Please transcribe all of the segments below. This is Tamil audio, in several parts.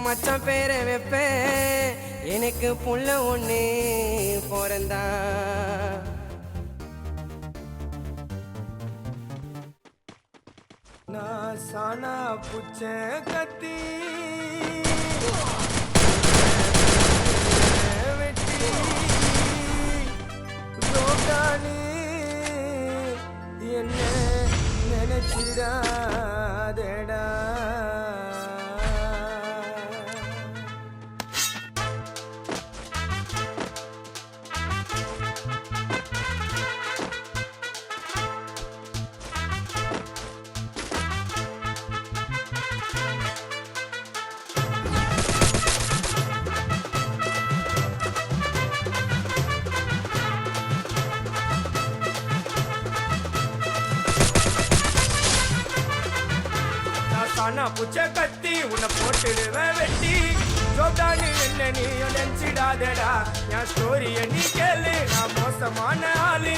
மச்சான் பேரை வைப்பேன், எனக்கு புள்ள ஒண்ணு பிறந்தா. நான் சானா புச்ச கத்தி வெட்டி ரோட்டானி என்ன நினைச்சிடாதடா. சானா புச்ச கத்தி உன்னை போட்டுடுவேன் வெட்டி. ஜோப்டானி என்ன நீ நினைச்சிடாதடா. என் ஸ்டோரிய நீ கேளு, நான் மோசமான ஆளு.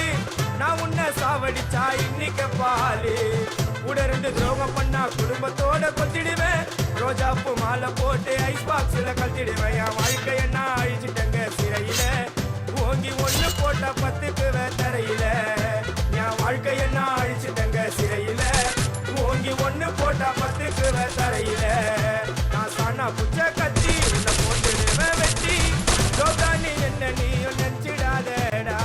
நான் உன்னை சாவடிச்சா இன்னைக்கு பாலு. உடருந்து துரோகம் பண்ணா குடும்பத்தோட கொத்திடுவேன். ரோஜாப்பு மாலை போட்டு ஐஸ் பாக்ஸ்ல கத்திடுவேன். என் வாழ்க்கைய நான் அழிச்சிட்டங்க சிறையில. ஓங்கி ஒண்ணு போட்ட 10க்கு தரையில. என் வாழ்க்கைய நான் அழிச்சிட்டங்க சிறையில. ஓங்கி ஒண்ணு போட்டா 10க்கு தரையில. நான் சானா புச்ச கத்தி உன்னை போட்டுடுவேன் வெட்டி. ஜோப்டானி என்ன நீ நினைச்சிடாதடா.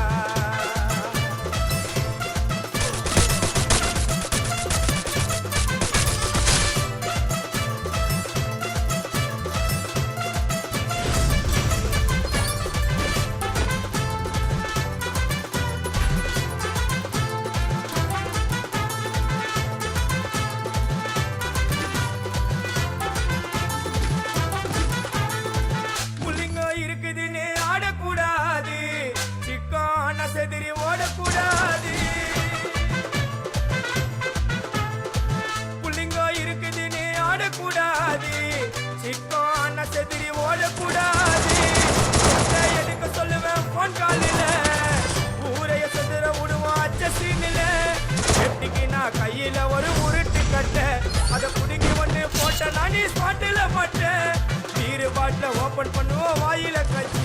செதிரி ஓடக்கூடாது. புள்ளிங்கோ இருக்குதுன்னு ஆடக்கூடாது. சிக்கான செதிரி ஓடக்கூடாது. எடுக்க சொல்லுவேன் போன் காலில. ஊரைய செதுற விடுவோம் அச்ச சீனில. எட்டிக்கு நான் கையில ஒரு உருட்டு கட்ட. அதை புடுங்கி ஒண்ணு போட்ட நானே ஸ்பாட்டில மாட்டேன். பீரு பாட்டில ஓபன் பண்ணுவோம் வாயில கட்சி.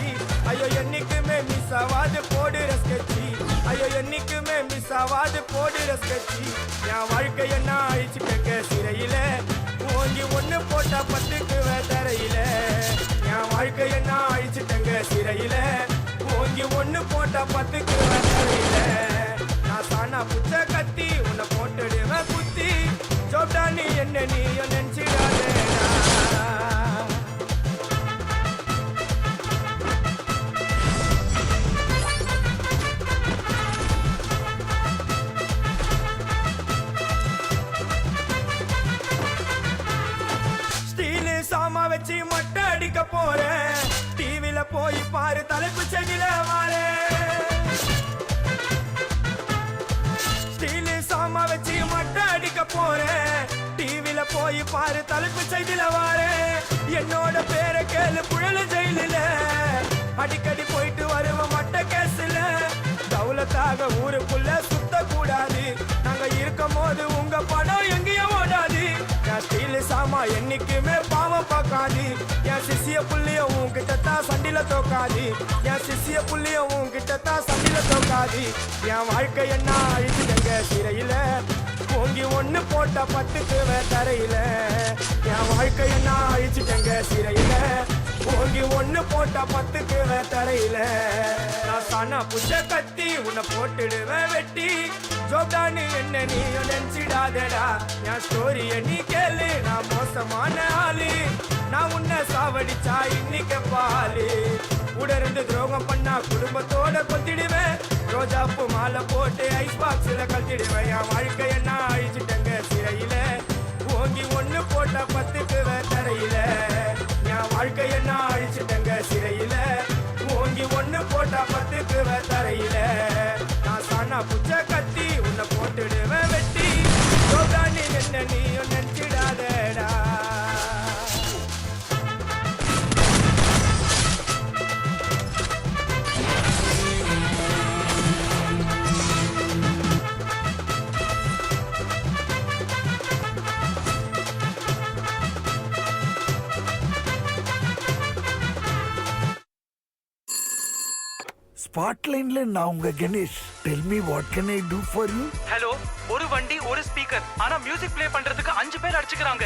ஐயோ என்னைக்குமே மிஸ் ஆவாது போடுற ஸ்கெட்சி. ஐயோ என்னைக்குமே மிஸ் ஆவாது போடுற ஸ்கெட்சி. என் வாழ்க்கைய நான் அழிச்சுட்டேங்க சிறையில. ஓங்கி ஒண்ணு போட்டா 10க்கு தரையில. என் வாழ்க்கைய நான் அழிச்சுட்டேங்க சிறையில. ஓங்கி ஒண்ணு போட்டா 10க்கு தரையில. நான் சானா புச்ச கத்தி உன்னை போட்டுடுவேன் குத்தி. ஜோப்டானி என்ன நீ நினைச்சிடாதேடா. சாமா வச்சு மட்டை அடிக்க போறேன். டிவில போய் பாரு தலைப்பு செடியில வாரேன். ஸ்டீல் சாமா வச்சு மட்டை அடிக்க போறேன். டிவில போய் பாரு தலைப்பு செடியில வாரேன். என்னோட பேரை கேளு புழல ஜெயிலில. அடிக்கடி போயிட்டு வருவோம் மட்டை கேஸ்ல. தௌலத்தாக ஊருக்குள்ள சுத்த கூடாது. நாங்க இருக்கும் போது உங்க படம் எங்கேயோ ஓடாது. என் ஸ்டீல் சாமா என்னைக்குமே பாவம் பார்க்காது. என் சிசிய புள்ளிய உன்கிட்ட தான் சண்டில தோக்காது. என் சிசிய புள்ளிய உன்கிட்ட தான் சண்டில தோக்காது. என் வாழ்க்கை என்ன அழிச்சுட்டங்க சிறையில. ஓங்கி ஒண்ணு போட்டா 10க்கு தரையில. என் வாழ்க்கை என்ன அழிச்சுட்டங்க சிறையில. ஓங்கி ஒண்ணு போட்டா 10க்கு தரையில. நான் சானா புச்ச கத்தி உன்னை போட்டுடுவேன் வெட்டி. ஜோப்டானி என்ன நீ நினைச்சிடாதடா. என் ஸ்டோரிய நீ கேளு, நான் மோசமான ஆளு. நான் உன்னை சாவடிச்சா இன்னைக்கு பாலு. உடருந்து துரோகம் பண்ணா குடும்பத்தோட கொத்திடுவேன். ரோஜாப்பு மாலை போட்டு ஐஸ் பாக்ஸ்ல கத்திடுவேன். என் வாழ்க்கைய நான் அழிச்சிட்டங்க சிறையில. ஓங்கி ஒண்ணு போட்டா 10க்கு தரையில. என் வாழ்க்கைய நான் அழிச்சிட்டங்க சிறையில. ஓங்கி ஒண்ணு போட்டா 10க்கு தரையில. நான் சானா புச்ச கத்தி உன்னை போட்டுடுவேன் வெட்டி. ஜோப்டானி என்ன நீ நினைச்சிடாதடா. ஸ்பாட்லைன்ல நான் உங்க Ganesh. Tell me what can I to for you? Hello, ஒரு வண்டி ஒரு ஸ்பீக்கர், ஆனா மியூசிக் ப்ளே பண்றதுக்கு 5 பேர் அடிச்சுக்கிறாங்க.